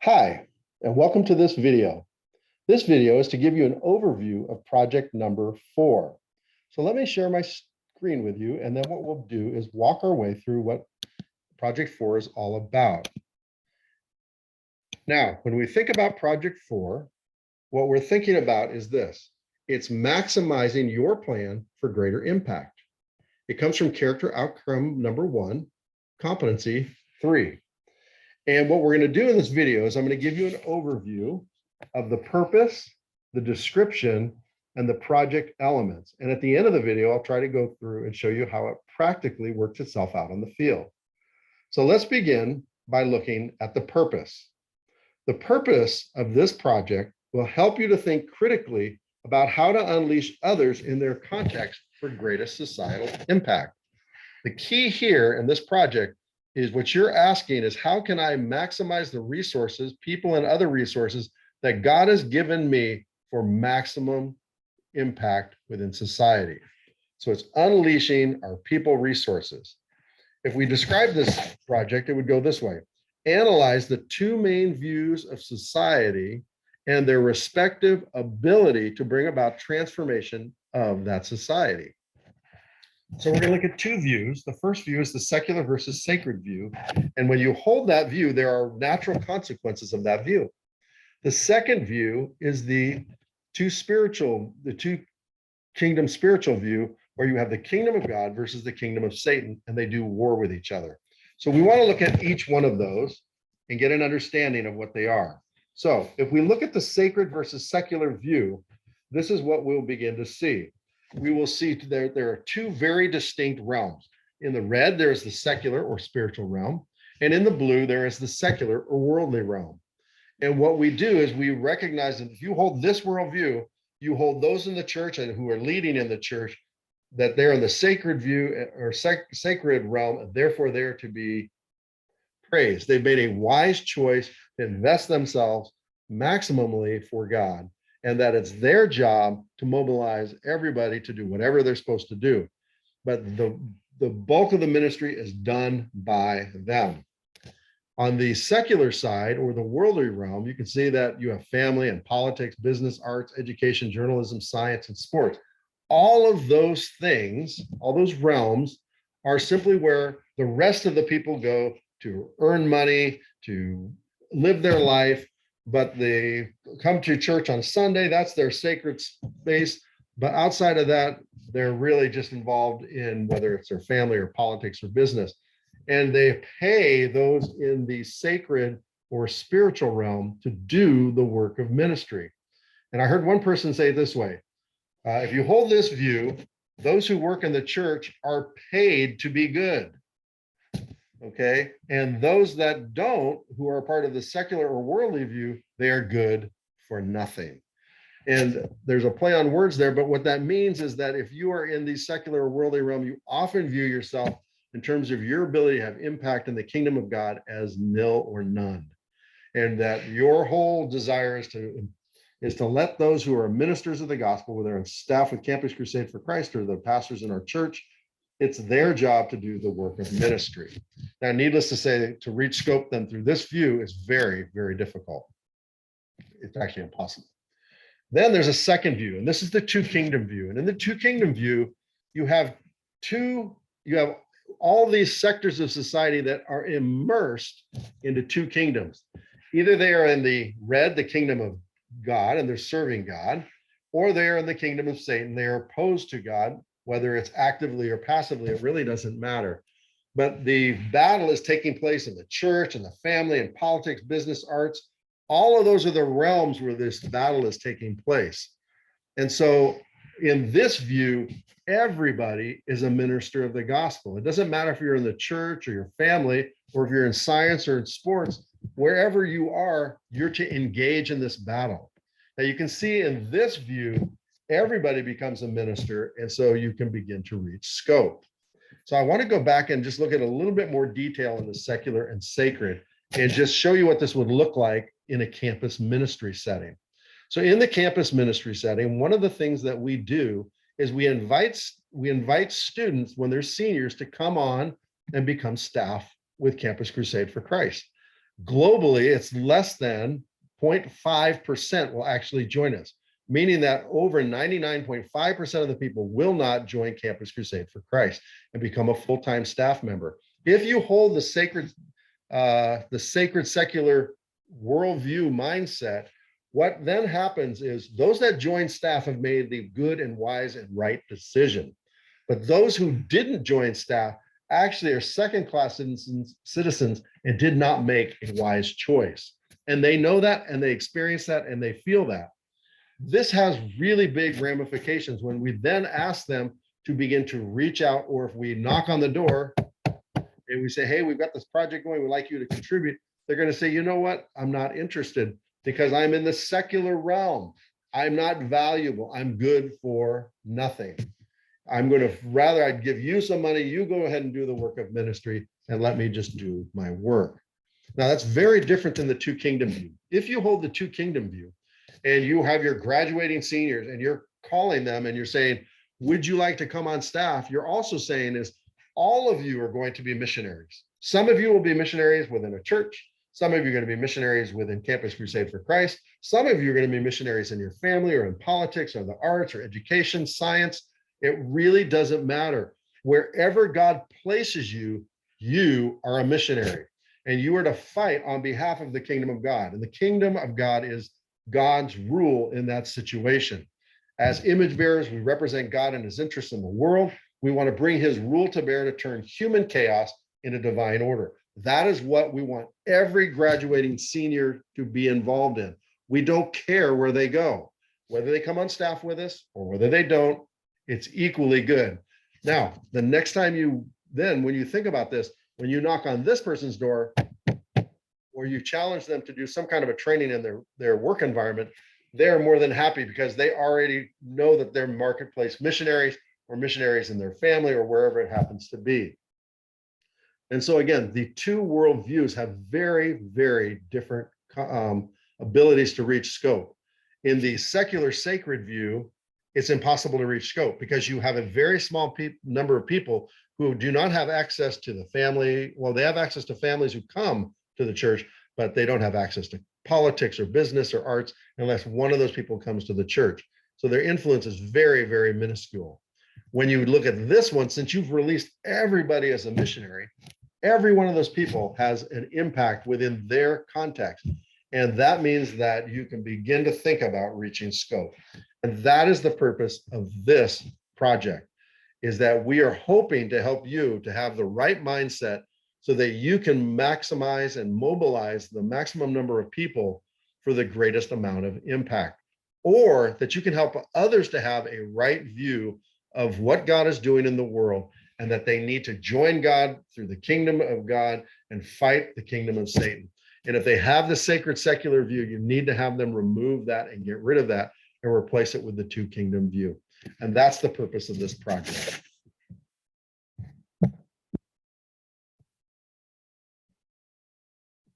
Hi, and welcome to this video. This video is to give you an overview of project number 4. So let me share my screen with you, and then what we'll do is walk our way through what project 4 is all about. Now, when we think about project 4, what we're thinking about is this. It's maximizing your plan for greater impact. It comes from character outcome number 1, competency 3. And what we're going to do in this video is I'm going to give you an overview of the purpose, the description, and the project elements. And at the end of the video, I'll try to go through and show you how it practically works itself out on the field. So let's begin by looking at the purpose. The purpose of this project will help you to think critically about how to unleash others in their context for greatest societal impact. The key here in this project is what you're asking is how can I maximize the resources, people and other resources that God has given me for maximum impact within society. So it's unleashing our people resources. If we describe this project, it would go this way. Analyze the two main views of society and their respective ability to bring about transformation of that society. So we're going to look at two views. The first view is the secular versus sacred view. And when you hold that view, there are natural consequences of that view. The second view is the two kingdom spiritual view, where you have the kingdom of God versus the kingdom of Satan, and they do war with each other. So we want to look at each one of those and get an understanding of what they are. So if we look at the sacred versus secular view, this is what we'll begin to see. We will see there are two very distinct realms. In the red, there is the secular or spiritual realm, and in the blue, there is the secular or worldly realm. And what we do is we recognize that if you hold this worldview, you hold those in the church and who are leading in the church, that they're in the sacred view or sacred realm, and therefore they're to be praised. They've made a wise choice to invest themselves maximally for God, and that it's their job to mobilize everybody to do whatever they're supposed to do. But the bulk of the ministry is done by them. On the secular side or the worldly realm, you can see that you have family and politics, business, arts, education, journalism, science, and sports. All of those things, all those realms are simply where the rest of the people go to earn money, to live their life, but they come to church on Sunday. That's their sacred space. But outside of that, they're really just involved in whether it's their family or politics or business. And they pay those in the sacred or spiritual realm to do the work of ministry. And I heard one person say it this way, if you hold this view, those who work in the church are paid to be good. Okay. And those that don't, who are part of the secular or worldly view, they are good for nothing. And there's a play on words there, but what that means is that if you are in the secular or worldly realm, you often view yourself in terms of your ability to have impact in the kingdom of God as nil or none. And that your whole desire is to let those who are ministers of the gospel, whether on staff with Campus Crusade for Christ or the pastors in our church, it's their job to do the work of ministry. Now, needless to say, to reach scope them through this view is very, very difficult. It's actually impossible. Then there's a second view, and this is the two kingdom view. And in the two kingdom view, you have all these sectors of society that are immersed into two kingdoms. Either they are in the red, the kingdom of God, and they're serving God, or they are in the kingdom of Satan. They are opposed to God, whether it's actively or passively, it really doesn't matter. But the battle is taking place in the church and the family and politics, business, arts. All of those are the realms where this battle is taking place. And so in this view, everybody is a minister of the gospel. It doesn't matter if you're in the church or your family, or if you're in science or in sports, wherever you are, you're to engage in this battle. Now you can see in this view, everybody becomes a minister, and so you can begin to reach scope. So I want to go back and just look at a little bit more detail in the secular and sacred and just show you what this would look like in a campus ministry setting. So in the campus ministry setting, one of the things that we do is we invite students when they're seniors to come on and become staff with Campus Crusade for Christ. Globally, it's less than 0.5% will actually join us, meaning that over 99.5% of the people will not join Campus Crusade for Christ and become a full-time staff member. If you hold the sacred secular worldview mindset, what then happens is those that join staff have made the good and wise and right decision. But those who didn't join staff actually are second-class citizens and did not make a wise choice. And they know that, and they experience that, and they feel that. This has really big ramifications when we then ask them to begin to reach out, or if we knock on the door and we say, hey, we've got this project going, we'd like you to contribute. They're going to say, you know what? I'm not interested because I'm in the secular realm. I'm not valuable. I'm good for nothing. I'm going to rather I'd give you some money. You go ahead and do the work of ministry and let me just do my work. Now, that's very different than the two kingdom view. If you hold the two kingdom view and you have your graduating seniors and you're calling them and you're saying, would you like to come on staff? You're also saying is all of you are going to be missionaries. Some of you will be missionaries within a church. Some of you are going to be missionaries within Campus Crusade for Christ. Some of you are going to be missionaries in your family or in politics or the arts or education, science. It really doesn't matter. Wherever God places you, you are a missionary. And you are to fight on behalf of the kingdom of God. And the kingdom of God is God's rule in that situation. As image bearers, we represent God and his interests in the world. We want to bring his rule to bear to turn human chaos into divine order. That is what we want every graduating senior to be involved in. We don't care where they go, whether they come on staff with us or whether they don't, it's equally good. Now, the next time when you think about this, when you knock on this person's door or you challenge them to do some kind of a training in their work environment, they're more than happy because they already know that they're marketplace missionaries or missionaries in their family or wherever it happens to be. And so again, the two worldviews have very, very different abilities to reach scope. In the secular sacred view, it's impossible to reach scope because you have a very small number of people who do not have access to the family. Well, they have access to families who come to the church, but they don't have access to politics or business or arts unless one of those people comes to the church. So their influence is very, very minuscule. When you look at this one, since you've released everybody as a missionary, every one of those people has an impact within their context. And that means that you can begin to think about reaching scope. And that is the purpose of this project, is that we are hoping to help you to have the right mindset so that you can maximize and mobilize the maximum number of people for the greatest amount of impact, or that you can help others to have a right view of what God is doing in the world and that they need to join God through the kingdom of God and fight the kingdom of Satan. And if they have the sacred secular view, you need to have them remove that and get rid of that and replace it with the two kingdom view. And that's the purpose of this project.